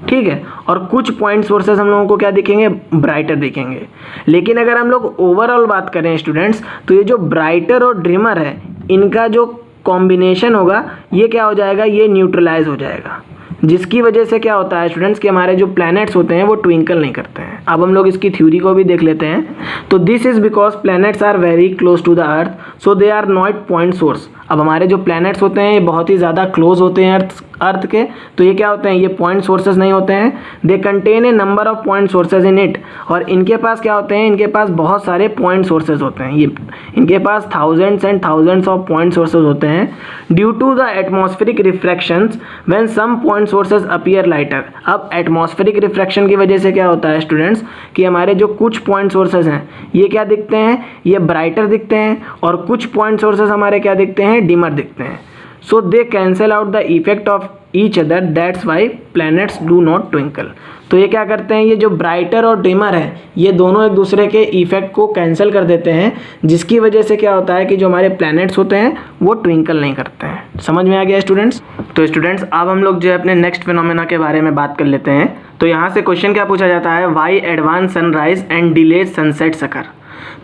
ठीक है, और कुछ पॉइंट सोर्सेज हम लोगों को क्या दिखेंगे, ब्राइटर दिखेंगे। लेकिन अगर हम लोग ओवरऑल बात करें स्टूडेंट्स, तो ये जो ब्राइटर और डिमर है इनका जो कॉम्बिनेशन होगा ये क्या हो जाएगा, ये न्यूट्रलाइज हो जाएगा, जिसकी वजह से क्या होता है स्टूडेंट्स कि हमारे जो प्लैनेट्स होते हैं वो ट्विंकल नहीं करते हैं। अब हम लोग इसकी थ्योरी को भी देख लेते हैं। तो this is because planets are very close to the earth, so they are not point source. अब हमारे जो प्लैनेट्स होते हैं ये बहुत ही ज़्यादा क्लोज होते हैं अर्थ के, तो ये क्या होते हैं, ये पॉइंट सोर्सेज नहीं होते हैं। They contain a number of point sources in it, और इनके पास क्या होते हैं, इनके पास बहुत सारे पॉइंट सोर्सेज होते हैं, ये इनके पास thousands and thousands of point sources होते हैं। Due to the atmospheric refractions when some point sources appear lighter. अब एटमॉस्फेरिक रिफ्रैक्शन की वजह से क्या होता है स्टूडेंट्स कि हमारे जो कुछ पॉइंट सोर्सेज हैं ये क्या दिखते हैं, ये ब्राइटर दिखते हैं, और कुछ पॉइंट सोर्सेज हमारे क्या दिखते हैं, डिमर दिखते हैं। So they cancel out the effect of each other, that's why planets do not twinkle. तो ये क्या करते हैं, ये जो ब्राइटर और डिमर है ये दोनों एक दूसरे के इफेक्ट को कैंसिल कर देते हैं, जिसकी वजह से क्या होता है कि जो हमारे प्लैनेट्स होते हैं वो ट्विंकल नहीं करते हैं। समझ में आ गया स्टूडेंट्स? तो स्टूडेंट्स अब हम लोग जो है अपने नेक्स्ट फिनोमेना के बारे में बात कर लेते हैं। तो यहाँ से क्वेश्चन क्या पूछा जाता है, why advance sunrise and delayed sunset occur.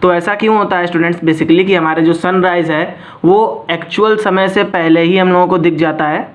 तो ऐसा क्यों होता है स्टूडेंट्स बेसिकली कि हमारे जो सनराइज़ है वो एक्चुअल समय से पहले ही हम लोगों को दिख जाता है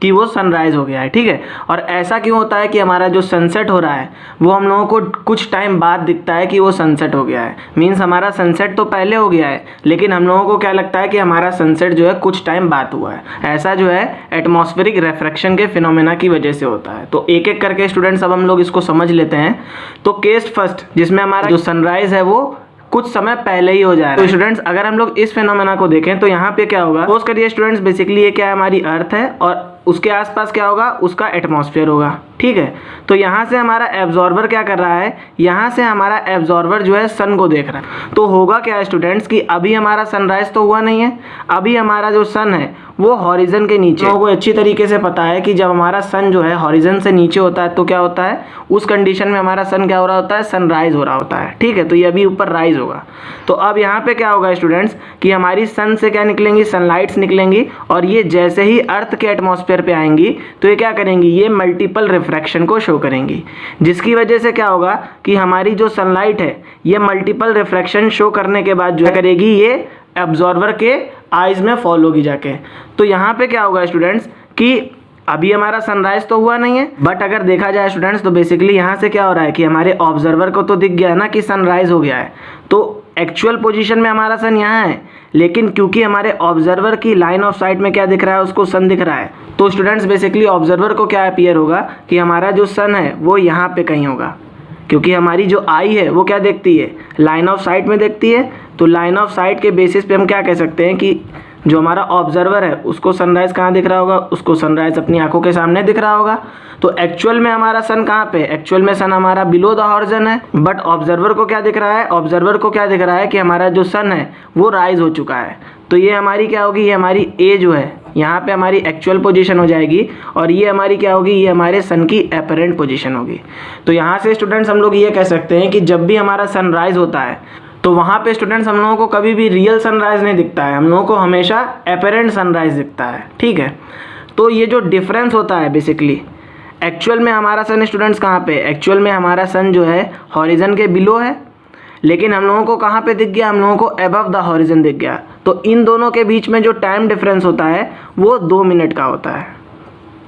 कि वो सनराइज़ हो गया है, ठीक है। और ऐसा क्यों होता है कि हमारा जो सनसेट हो रहा है वो हम लोगों को कुछ टाइम बाद दिखता है कि वो सनसेट हो गया है। मीन्स हमारा सनसेट तो पहले हो गया है, लेकिन हम लोगों को क्या लगता है कि हमारा सनसेट जो है कुछ टाइम बाद हुआ है। ऐसा जो है एटमॉस्फेरिक रिफ्रैक्शन के फिनोमेना की वजह से होता है। तो एक एक करके स्टूडेंट्स अब हम लोग इसको समझ लेते हैं। तो केस फर्स्ट, जिसमें हमारा जो सनराइज़ है वो कुछ समय पहले ही हो जाएगा। तो स्टूडेंट्स अगर हम लोग इस फिनोमेना को देखें तो यहाँ पे क्या होगा, सपोज करिए स्टूडेंट्स बेसिकली ये क्या है, हमारी अर्थ है और उसके आसपास क्या होगा, उसका एटमॉस्फेयर होगा, ठीक है। तो यहाँ से हमारा एब्जॉर्बर क्या कर रहा है, यहाँ से हमारा एब्जॉर्बर जो है सन को देख रहा है। तो होगा क्या स्टूडेंट्स कि अभी हमारा सनराइज तो हुआ नहीं है, अभी हमारा जो सन है वो हॉरिजन के नीचे। लोगों को अच्छी तरीके से पता है कि जब हमारा सन जो है हॉरिजन से नीचे होता है तो क्या होता है, उस कंडीशन में हमारा सन क्या हो रहा होता है, सनराइज हो रहा होता है, ठीक है। तो ये अभी ऊपर राइज होगा। तो अब यहाँ पे क्या होगा स्टूडेंट्स कि हमारी सन से क्या निकलेंगी, सनलाइट्स निकलेंगी, और ये जैसे ही अर्थ के एटमॉस्फेयर पे आएंगी तो ये क्या करेंगी, ये मल्टीपल रिफ्रैक्शन को शो करेंगी, जिसकी वजह से क्या होगा कि हमारी जो सनलाइट है ये मल्टीपल रिफ्रैक्शन शो करने के बाद जो करेगी, ये एब्जॉर्बर के आइज में फॉल होगी जाके। तो यहाँ पे क्या होगा स्टूडेंट्स कि अभी हमारा सनराइज तो हुआ नहीं है, बट अगर देखा जाए स्टूडेंट्स तो बेसिकली यहाँ से क्या हो रहा है कि हमारे ऑब्जर्वर को तो दिख गया ना कि सनराइज हो गया है, तो एक्चुअल पोजीशन में हमारा सन यहाँ है, लेकिन क्योंकि हमारे ऑब्जर्वर की लाइन ऑफ साइट में क्या दिख रहा है, उसको सन दिख रहा है। तो स्टूडेंट्स बेसिकली ऑब्जर्वर को क्या अपीयर होगा कि हमारा जो सन है वो यहाँ पे कहीं होगा, क्योंकि हमारी जो आई है वो क्या देखती है, लाइन ऑफ साइट में देखती है। तो लाइन ऑफ साइट के बेसिस पे हम क्या कह सकते हैं कि जो हमारा ऑब्जर्वर है उसको सनराइज कहाँ दिख रहा होगा, उसको सनराइज अपनी आंखों के सामने दिख रहा होगा। तो एक्चुअल में हमारा सन कहाँ पे, एक्चुअल में सन हमारा बिलो द हॉरिजन है, बट ऑब्जर्वर को क्या दिख रहा है, ऑब्जर्वर को क्या दिख रहा है कि हमारा जो सन है वो राइज हो चुका है। तो ये हमारी क्या होगी, ये हमारी ए जो है यहाँ पे हमारी एक्चुअल पोजीशन हो जाएगी, और ये हमारी क्या होगी, ये हमारे सन की एपरेंट पोजीशन होगी। तो यहाँ से स्टूडेंट्स हम लोग ये कह सकते हैं कि जब भी हमारा सनराइज होता है तो वहाँ पे स्टूडेंट्स हम लोगों को कभी भी रियल सनराइज नहीं दिखता है, हम लोगों को हमेशा एपरेंट सनराइज दिखता है। ठीक है, तो ये जो डिफरेंस होता है बेसिकली, एक्चुअल में हमारा सन स्टूडेंट्स कहाँ पे, एक्चुअल में हमारा सन जो है हॉरिजन के बिलो है, लेकिन हम लोगों को कहाँ पे दिख गया, हम लोगों को अबव द हॉरिजन दिख गया। तो इन दोनों के बीच में जो टाइम डिफरेंस होता है वो 2 मिनट का होता है।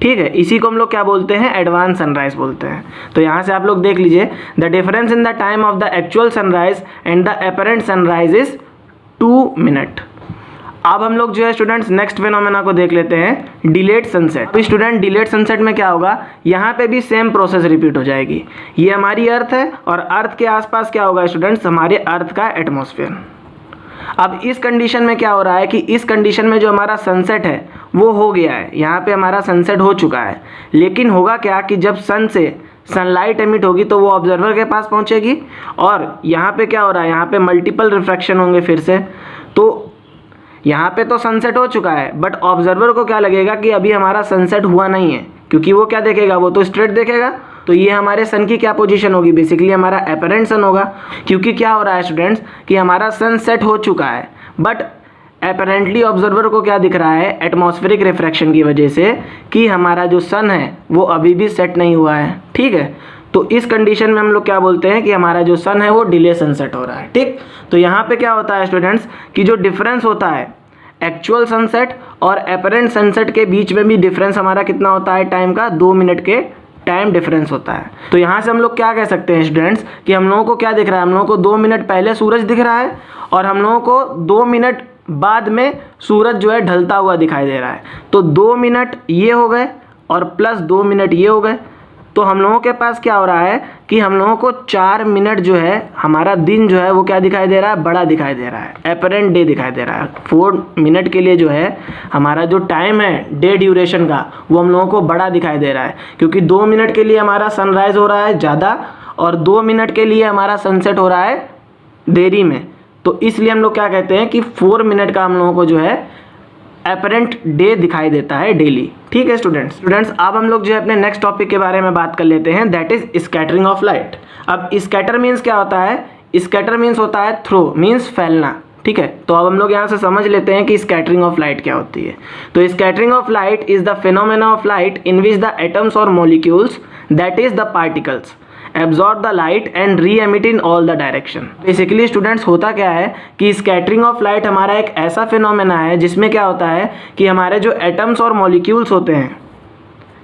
ठीक है, इसी को हम लोग क्या बोलते हैं, एडवांस सनराइज बोलते हैं। तो यहाँ से आप लोग देख लीजिए, the difference in the time of the actual sunrise and the apparent sunrise is 2 minute. अब हम लोग जो है स्टूडेंट्स नेक्स्ट फिनोमेना को देख लेते हैं, डिलेड सनसेट। तो स्टूडेंट डिलेड सनसेट में क्या होगा, यहाँ पे भी सेम प्रोसेस रिपीट हो जाएगी। ये हमारी अर्थ है और अर्थ के आसपास क्या होगा स्टूडेंट्स, हमारे अर्थ का एटमॉस्फेयर। अब इस कंडीशन में क्या हो रहा है कि इस कंडीशन में जो हमारा सनसेट है वो हो गया है, यहाँ पे हमारा सनसेट हो चुका है। लेकिन होगा क्या कि जब सन से सनलाइट एमिट होगी तो वो ऑब्जर्वर के पास पहुँचेगी, और यहाँ पे क्या हो रहा है, यहाँ पे मल्टीपल रिफ्रैक्शन होंगे फिर से। तो यहाँ पे तो सनसेट हो चुका है, बट ऑब्जर्वर को क्या लगेगा कि अभी हमारा सनसेट हुआ नहीं है, क्योंकि वो क्या देखेगा, वो तो स्ट्रेट देखेगा। तो ये हमारे सन की क्या पोजीशन होगी, बेसिकली हमारा एपरेंट सन होगा। क्योंकि क्या हो रहा है स्टूडेंट्स कि हमारा सन सेट हो चुका है, बट एपरेंटली ऑब्जर्वर को क्या दिख रहा है, एटमॉस्फेरिक रिफ्रैक्शन की वजह से कि हमारा जो सन है वो अभी भी सेट नहीं हुआ है। ठीक है, तो इस कंडीशन में हम लोग क्या बोलते हैं कि हमारा जो सन है वो डिले सनसेट हो रहा है। ठीक, तो यहाँ पे क्या होता है स्टूडेंट्स कि जो डिफरेंस होता है एक्चुअल सनसेट और एपरेंट सनसेट के बीच में भी डिफरेंस हमारा कितना होता है, टाइम का 2 मिनट के टाइम डिफरेंस होता है। तो यहाँ से हम लोग क्या कह सकते हैं स्टूडेंट्स कि हम लोगों को क्या दिख रहा है, हम लोगों को 2 मिनट पहले सूरज दिख रहा है और हम लोगों को 2 मिनट बाद में सूरज जो है ढलता हुआ दिखाई दे रहा है। तो 2 मिनट ये हो गए और प्लस 2 मिनट ये हो गए। तो हम लोगों के पास क्या हो रहा है कि हम लोगों को 4 मिनट जो है हमारा दिन जो है वो क्या दिखाई दे रहा है, बड़ा दिखाई दे रहा है, एपरेंट डे दिखाई दे रहा है। 4 मिनट के लिए जो है हमारा जो टाइम है डे ड्यूरेशन का वो हम लोगों को बड़ा दिखाई दे रहा है, क्योंकि 2 मिनट के लिए हमारा सनराइज हो रहा है ज़्यादा और 2 मिनट के लिए हमारा सनसेट हो रहा है देरी में। तो इसलिए हम लोग क्या कहते हैं कि 4 मिनट का हम लोगों को जो है एपरेंट डे दिखाई देता है डेली। ठीक है स्टूडेंट्स, अब हम लोग जो है अपने नेक्स्ट टॉपिक के बारे में बात कर लेते हैं, that is scattering of light. अब स्कैटर मीन्स क्या होता है, स्कैटर मीन्स होता है थ्रो, मीन्स फैलना। ठीक है, तो अब हम लोग यहाँ से समझ लेते हैं कि स्कैटरिंग ऑफ लाइट क्या होती है। तो scattering of light is the phenomena of light in which the atoms और molecules that is the particles absorb the light and re-emit in all the direction। Basically students होता क्या है कि scattering of light हमारा एक ऐसा phenomena है जिसमें क्या होता है कि हमारे जो एटम्स और मॉलिक्यूल्स होते हैं,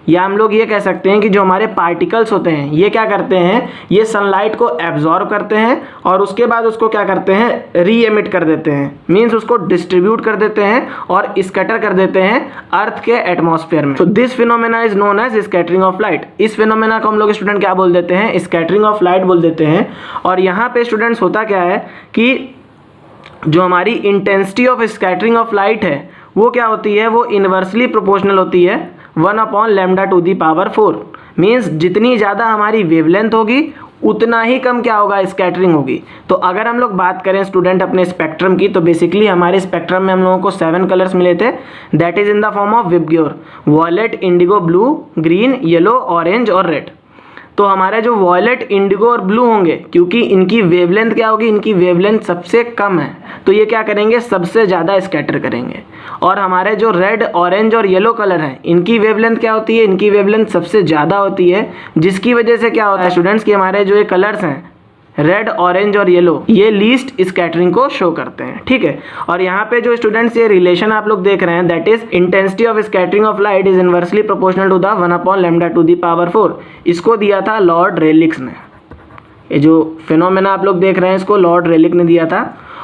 या हम लोग ये कह सकते हैं कि जो हमारे पार्टिकल्स होते हैं ये क्या करते हैं, ये सनलाइट को एब्जॉर्ब करते हैं और उसके बाद उसको क्या करते हैं, री एमिट कर देते हैं, मीन्स उसको डिस्ट्रीब्यूट कर देते हैं और स्कैटर कर देते हैं अर्थ के एटमॉस्फेयर में। तो this phenomena is known as scattering of light. इस फिनोमेना को हम लोग स्टूडेंट क्या बोल देते हैं, स्कैटरिंग ऑफ लाइट बोल देते हैं। और यहाँ पे स्टूडेंट्स होता क्या है कि जो हमारी intensity of scattering of light है वो क्या होती है, वो इन्वर्सली प्रोपोर्शनल होती है 1/λ⁴। मीन्स जितनी ज़्यादा हमारी वेवलेंथ होगी उतना ही कम क्या होगा, स्कैटरिंग होगी। तो अगर हम लोग बात करें स्टूडेंट अपने स्पेक्ट्रम की, तो बेसिकली हमारे स्पेक्ट्रम में हम लोगों को 7 कलर्स मिले थे, that is in the form of VIBGYOR, violet, indigo, blue, green, yellow, orange और रेड। तो हमारे जो वॉयलेट, इंडिगो और ब्लू होंगे, क्योंकि इनकी वेवलेंथ क्या होगी, इनकी वेवलेंथ सबसे कम है, तो ये क्या करेंगे, सबसे ज़्यादा स्कैटर करेंगे। और हमारे जो रेड, ऑरेंज और येलो कलर हैं, इनकी वेवलेंथ क्या होती है, इनकी वेवलेंथ सबसे ज़्यादा होती है, जिसकी वजह से क्या होता है स्टूडेंट्स कि हमारे जो ये कलर्स हैं रेड, ऑरेंज और येलो, ये लीस्ट स्कैटरिंग को शो करते हैं। ठीक है, और यहाँ पे जो स्टूडेंट्स ये रिलेशन आप लोग देख रहे हैं, that is intensity of scattering of light is inversely proportional to the 1/λ⁴। इसको दिया था लॉर्ड रेलिक्स ने। ये जो फिनोमेना आप लोग देख रहे हैं इसको लॉर्ड रेलिक ने दिया था।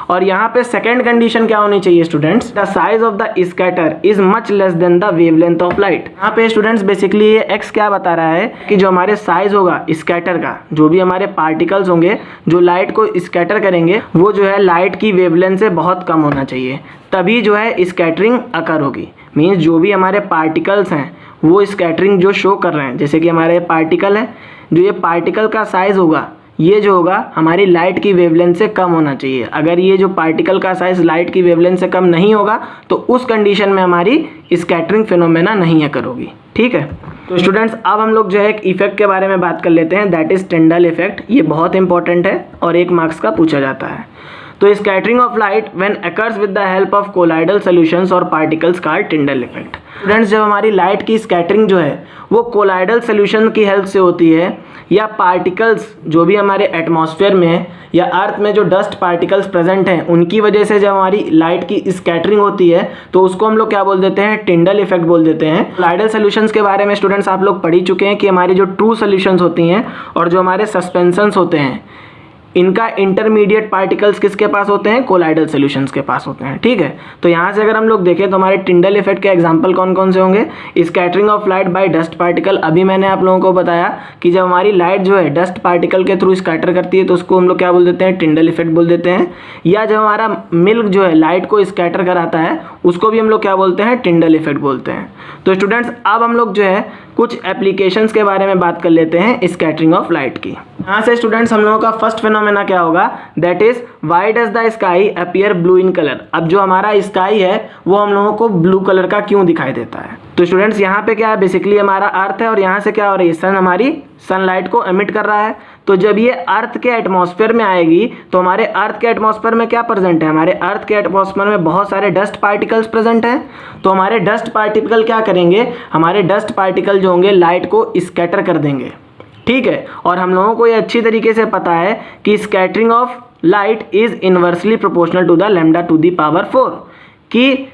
और यहाँ पे सेकेंड कंडीशन क्या होनी चाहिए students, the size of the scatter is much less than the wavelength of light. यहाँ पे स्टूडेंट्स बेसिकली ये एक्स क्या बता रहा है कि जो हमारे साइज होगा स्कैटर का, जो भी हमारे पार्टिकल्स होंगे जो लाइट को स्कैटर करेंगे, वो जो है लाइट की वेवलेंथ से बहुत कम होना चाहिए, तभी जो है स्कैटरिंग अकर होगी। मीन्स जो भी हमारे पार्टिकल्स हैं वो स्कैटरिंग जो शो कर रहे हैं, जैसे कि हमारे पार्टिकल है, जो ये पार्टिकल का साइज होगा ये जो होगा हमारी लाइट की वेवलेंथ से कम होना चाहिए। अगर ये जो पार्टिकल का साइज लाइट की वेवलेंथ से कम नहीं होगा तो उस कंडीशन में हमारी स्कैटरिंग फिनोमेना नहीं अकर होगी। ठीक है, तो स्टूडेंट्स अब हम लोग जो है एक इफेक्ट के बारे में बात कर लेते हैं, दैट इज टिंडल इफेक्ट। ये बहुत इंपॉर्टेंट है और 1 मार्क्स का पूछा जाता है। तो scattering of light when occurs with the help of colloidal solutions और particles called Tyndall effect. Students जब हमारी लाइट की स्कैटरिंग जो है वो कोलाइडल सॉल्यूशन की हेल्प से होती है, या पार्टिकल्स जो भी हमारे एटमॉस्फेयर में है या अर्थ में जो डस्ट पार्टिकल्स प्रेजेंट हैं उनकी वजह से जब हमारी लाइट की स्कैटरिंग होती है, तो उसको हम लोग क्या बोल देते हैं, टिंडल इफेक्ट बोल देते हैं। कोलाइडल सॉल्यूशंस के बारे में स्टूडेंट्स आप लोग पढ़ ही चुके हैं कि हमारी जो ट्रू सॉल्यूशंस होती हैं और जो हमारे सस्पेंशंस होते हैं, इनका इंटरमीडिएट पार्टिकल्स किसके पास होते हैं, कोलाइडल सॉल्यूशंस के पास होते हैं। ठीक है, तो यहाँ से अगर हम लोग देखें तो हमारे टिंडल इफेक्ट के एग्जांपल कौन कौन से होंगे, scattering of light by dust particle. अभी मैंने आप लोगों को बताया कि जब हमारी लाइट जो है डस्ट पार्टिकल के थ्रू स्कैटर करती है तो उसको हम लोग क्या बोल देते हैं, टिंडल इफेक्ट बोल देते हैं। या जब हमारा मिल्क जो है लाइट को स्कैटर कराता है उसको भी हम लोग क्या बोलते हैं, टिंडल इफेक्ट बोलते हैं। तो स्टूडेंट्स अब हम लोग जो है कुछ एप्लीकेशंस के बारे में बात कर लेते हैं स्कैटरिंग ऑफ लाइट की। यहाँ से स्टूडेंट्स हम लोगों का फर्स्ट फिनोमेना क्या होगा, that is why does the sky appear blue in colour. अब जो हमारा स्काई है वो हम लोगों को ब्लू कलर का क्यों दिखाई देता है। तो स्टूडेंट्स यहाँ पे क्या है, बेसिकली हमारा अर्थ है और यहाँ से क्या हो रही है, सन हमारी सनलाइट को एमिट कर रहा है। तो जब ये अर्थ के एटमॉस्फेयर में आएगी तो हमारे अर्थ के एटमॉस्फेयर में क्या प्रेजेंट है, हमारे अर्थ के एटमॉस्फेयर में बहुत सारे डस्ट पार्टिकल्स प्रेजेंट हैं। तो हमारे डस्ट पार्टिकल क्या करेंगे, हमारे डस्ट पार्टिकल जो होंगे लाइट को स्कैटर कर देंगे। ठीक है, और हम लोगों को ये अच्छी तरीके से पता है कि scattering of light is inversely proportional to the lambda to the power 4, कि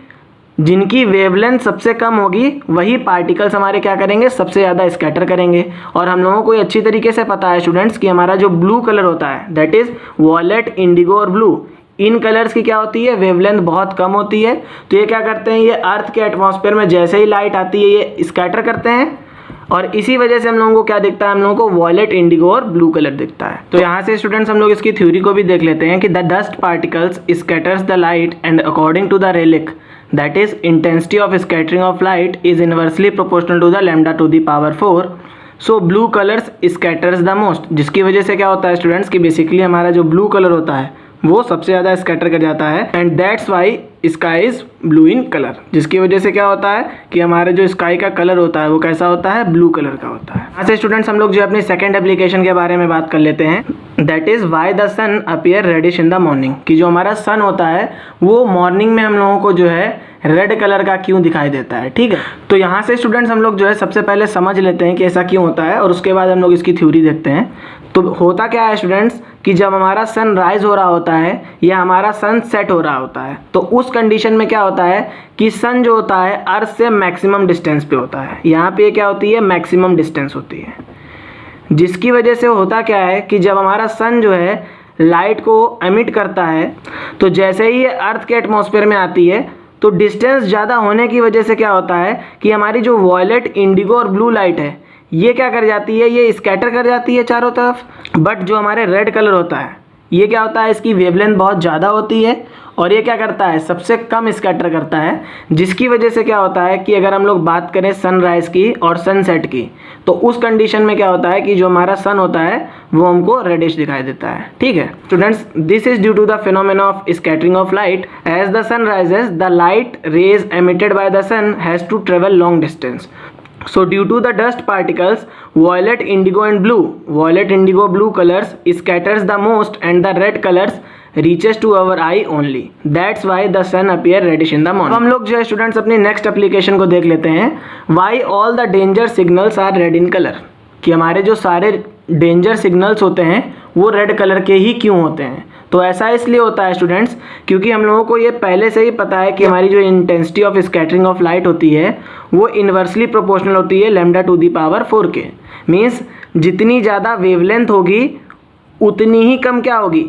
जिनकी वेवलेंथ सबसे कम होगी वही पार्टिकल्स हमारे क्या करेंगे, सबसे ज़्यादा स्कैटर करेंगे। और हम लोगों को ये अच्छी तरीके से पता है स्टूडेंट्स कि हमारा जो ब्लू कलर होता है दैट इज़ वॉयलेट, इंडिगो और ब्लू, इन कलर्स की क्या होती है, वेवलेंथ बहुत कम होती है। तो ये क्या करते हैं, ये अर्थ के एटमॉस्फेयर में जैसे ही लाइट आती है ये स्कैटर करते हैं और इसी वजह से हम लोगों को क्या दिखता है, हम लोगों को वॉयलेट, इंडिगो और ब्लू कलर दिखता है। तो यहाँ से स्टूडेंट्स हम लोग इसकी थ्योरी को भी देख लेते हैं कि the dust particles scatters the light and according to the Rayleigh that is intensity of scattering of light is inversely proportional to the lambda to the power 4, so blue colors scatters the most, जिसकी वजह से क्या होता है students कि basically हमारा जो blue colour होता है वो सबसे ज़्यादा स्कैटर कर जाता है and that's why sky is blue in colour, जिसकी वजह से क्या होता है कि हमारे जो स्काई का कलर होता है वो कैसा होता है, ब्लू कलर का होता है। यहाँ से स्टूडेंट्स हम लोग जो अपनी सेकंड एप्लीकेशन के बारे में बात कर लेते हैं, that is why the sun appear reddish in the morning, कि जो हमारा सन होता है वो मॉर्निंग में हम लोगों को जो है रेड कलर का क्यों दिखाई देता है। ठीक है, तो यहाँ से स्टूडेंट्स हम लोग जो है सबसे पहले समझ लेते हैं कि ऐसा क्यों होता है और उसके बाद हम लोग इसकी थ्योरी देखते हैं। तो होता क्या है स्टूडेंट्स कि जब हमारा सन राइज हो रहा होता है या हमारा सन सेट हो रहा होता है तो उस कंडीशन में क्या होता है कि सन जो होता है अर्थ से मैक्सिमम डिस्टेंस पे होता है। यहाँ पे क्या होती है, मैक्सिमम डिस्टेंस होती है, जिसकी वजह से होता क्या है कि जब हमारा सन जो है लाइट को एमिट करता है तो जैसे ही ये अर्थ के एटमॉस्फेयर में आती है तो डिस्टेंस ज़्यादा होने की वजह से क्या होता है कि हमारी जो वॉयलेट, इंडिगो और ब्लू लाइट है ये क्या कर जाती है, ये स्कैटर कर जाती है चारों तरफ। बट जो हमारे रेड कलर होता है ये क्या होता है, इसकी वेवलेंथ बहुत ज़्यादा होती है और ये क्या करता है, सबसे कम स्कैटर करता है, जिसकी वजह से क्या होता है कि अगर हम लोग बात करें सनराइज़ की और सनसेट की तो उस कंडीशन में क्या होता है कि जो हमारा सन होता है वो हमको रेडिश दिखाई देता है। ठीक है students, this is due to the phenomena of scattering of light. As the sun rises the light rays emitted by the sun has to travel long distance. So due to the dust particles, violet, indigo and blue colors scatters the most and the red colors reaches to our eye only. That's why the sun appear reddish in the morning. अब हम लोग जो है students अपनी next application को देख लेते हैं, why all the danger signals are red in color, कि हमारे जो सारे डेंजर सिग्नल्स होते हैं वो रेड कलर के ही क्यों होते हैं। तो ऐसा इसलिए होता है स्टूडेंट्स क्योंकि हम लोगों को ये पहले से ही पता है कि हमारी जो intensity of scattering of light होती है वो इन्वर्सली प्रोपोर्शनल होती है लैम्डा टू दी पावर 4 के। मीन्स जितनी ज़्यादा वेवलेंथ होगी उतनी ही कम क्या होगी,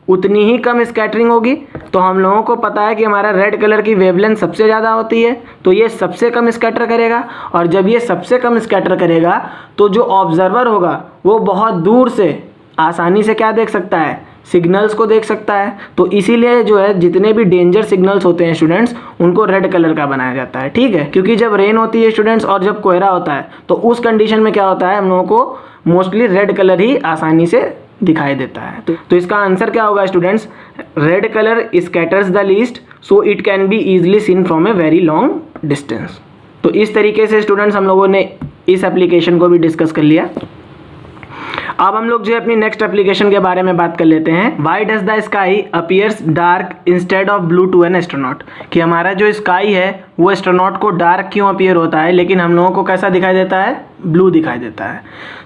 उतनी ही कम स्कैटरिंग होगी। तो हम लोगों को पता है कि हमारा रेड कलर की वेवलेंथ सबसे ज़्यादा होती है, तो ये सबसे कम स्कैटर करेगा। और जब ये सबसे कम स्कैटर करेगा तो जो ऑब्जर्वर होगा वो बहुत दूर से आसानी से क्या देख सकता है, सिग्नल्स को देख सकता है। तो इसीलिए जो है जितने भी डेंजर सिग्नल्स होते हैं स्टूडेंट्स, उनको रेड कलर का बनाया जाता है, ठीक है। क्योंकि जब रेन होती है स्टूडेंट्स और जब कोहरा होता है तो उस कंडीशन में क्या होता है, हम लोगों को मोस्टली रेड कलर ही आसानी से दिखाई देता है। तो इसका आंसर क्या होगा students, red colour scatters the least so it can be easily seen from a very long distance. तो इस तरीके से स्टूडेंट्स हम लोगों ने इस एप्लीकेशन को भी डिस्कस कर लिया। अब हम लोग जो है अपनी नेक्स्ट एप्लीकेशन के बारे में बात कर लेते हैं। Why does the sky appears dark instead of blue to an astronaut, कि हमारा जो स्काई है वो एस्ट्रोनॉट को डार्क क्यों अपीयर होता है लेकिन हम लोगों को कैसा दिखाई देता है, ब्लू दिखाई देता है।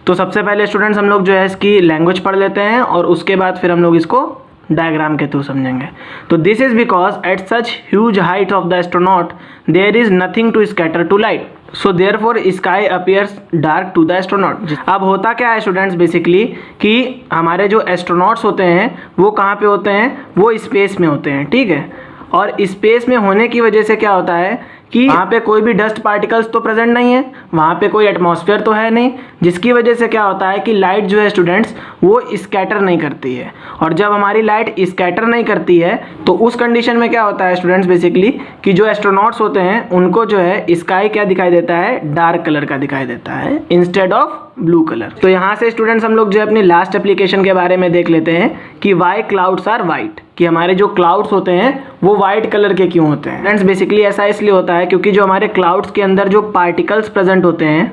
तो सबसे पहले स्टूडेंट्स हम लोग जो है इसकी लैंग्वेज पढ़ लेते हैं और उसके बाद फिर हम लोग इसको डायग्राम के थ्रू समझेंगे। तो this is because at such huge height of the astronaut there is nothing to scatter to light, so therefore sky appears dark to the astronaut. अब होता क्या है स्टूडेंट्स बेसिकली कि हमारे जो एस्ट्रोनॉट्स होते हैं वो कहाँ पे होते हैं, वो स्पेस में होते हैं, ठीक है। और स्पेस में होने की वजह से क्या होता है कि वहाँ पे कोई भी डस्ट पार्टिकल्स तो प्रेजेंट नहीं है, वहाँ पे कोई एटमॉस्फेयर तो है नहीं, जिसकी वजह से क्या होता है कि लाइट जो है स्टूडेंट्स वो स्कैटर नहीं करती है। और जब हमारी लाइट स्कैटर नहीं करती है तो उस कंडीशन में क्या होता है स्टूडेंट्स बेसिकली कि जो एस्ट्रोनॉट्स होते हैं उनको जो है स्काई क्या दिखाई देता है, डार्क कलर का दिखाई देता है इंस्टेड ऑफ ब्लू कलर। तो यहाँ से स्टूडेंट्स हम लोग जो है अपनी लास्ट एप्लीकेशन के बारे में देख लेते हैं कि वाई क्लाउड्स आर वाइट, कि हमारे जो क्लाउड्स होते हैं वो वाइट कलर के क्यों होते हैं। फ्रेंड्स बेसिकली ऐसा इसलिए होता है क्योंकि जो हमारे क्लाउड्स के अंदर जो पार्टिकल्स प्रेजेंट होते हैं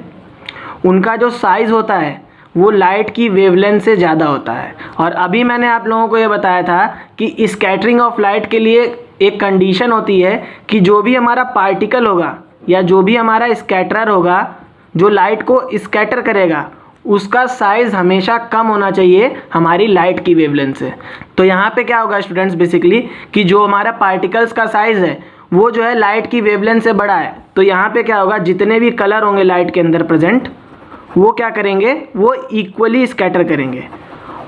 उनका जो साइज़ होता है वो लाइट की वेवलेंथ से ज़्यादा होता है। और अभी मैंने आप लोगों को ये बताया था कि स्कैटरिंग ऑफ लाइट के लिए एक कंडीशन होती है कि जो भी हमारा पार्टिकल होगा या जो भी हमारा स्कैटरर होगा जो लाइट को स्कैटर करेगा उसका साइज़ हमेशा कम होना चाहिए हमारी लाइट की वेवलेंथ से। तो यहाँ पे क्या होगा स्टूडेंट्स बेसिकली कि जो हमारा पार्टिकल्स का साइज़ है वो जो है लाइट की वेवलेंथ से बड़ा है। तो यहाँ पे क्या होगा, जितने भी कलर होंगे लाइट के अंदर प्रेजेंट वो क्या करेंगे, वो इक्वली स्कैटर करेंगे।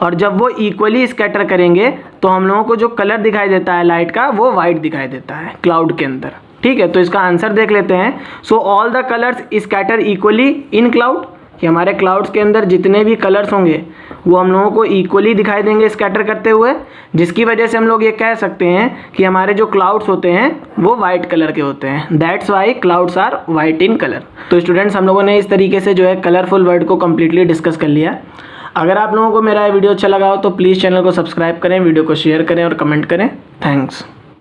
और जब वो इक्वली स्कैटर करेंगे तो हम लोगों को जो कलर दिखाई देता है लाइट का वो वाइट दिखाई देता है क्लाउड के अंदर, ठीक है। तो इसका आंसर देख लेते हैं। So all the colours scatter equally in cloud, कि हमारे क्लाउड्स के अंदर जितने भी कलर्स होंगे वो हम लोगों को इक्वली दिखाई देंगे स्कैटर करते हुए, जिसकी वजह से हम लोग ये कह सकते हैं कि हमारे जो क्लाउड्स होते हैं वो वाइट कलर के होते हैं। That's why clouds are white in colour. तो स्टूडेंट्स हम लोगों ने इस तरीके से जो है कलरफुल वर्ड को कम्प्लीटली डिस्कस कर लिया। अगर आप लोगों को मेरा वीडियो अच्छा लगा हो तो प्लीज़ चैनल को सब्सक्राइब करें, वीडियो को शेयर करें और कमेंट करें। थैंक्स।